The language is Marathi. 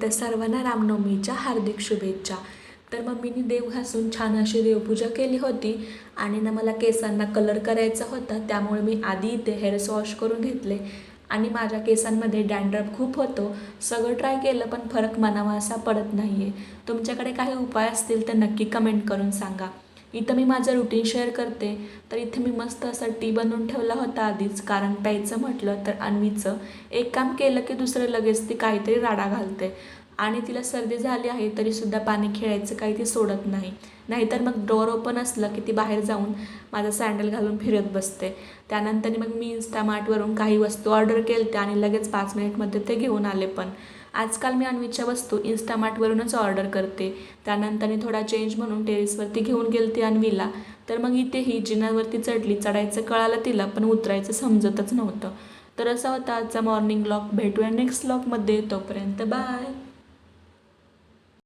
तर सर्वांना रामनवमीच्या हार्दिक शुभेच्छा। तर मम्मीनी देव घासून छान अशी देवपूजा केली होती आणि ना मला केसांना कलर करायचा होता, त्यामुळे मी आधी इथे हेअर्स वॉश करून घेतले आणि माझ्या केसांमध्ये डॅन्ड्रफ खूप होतो। सगळं ट्राय केलं पण फरक म्हणावा असा पडत नाही आहे। तुमच्याकडे काही उपाय असतील तर नक्की कमेंट करून सांगा। इथं मी माझं रुटीन शेअर करते। तर इथे मी मस्त असा टी बनवून ठेवला होता आधीच, कारण प्यायचं म्हटलं तर अन्वीचं एक काम केलं की दुसरं लगेच ती काहीतरी राडा घालते आणि तिला सर्दी झाली आहे तरीसुद्धा पाणी खेळायचं काही ती सोडत नाही। नाहीतर मग डोअर ओपन असलं की ती बाहेर जाऊन माझं सँडल घालून फिरत बसते। त्यानंतर मग मी इन्स्टामार्टवरून काही वस्तू ऑर्डर केल्या आणि लगेच 5 मिनिटमध्ये ते घेऊन आले। पण आजकाल मी अन्वीच्या वस्तू इन्स्टामार्टवरूनच ऑर्डर करते। त्यानंतर थोडा चेंज म्हणून टेरेसवरती घेऊन गेलते अन्वीला। तर मग इथेही जिन्यावरती चढली, चढायचं कळालं तिला पण उतरायचं समजतच नव्हतं। तर असा होता आजचा मॉर्निंग व्लॉग। भेटूया नेक्स्ट व्लॉगमध्ये, तोपर्यंत बाय।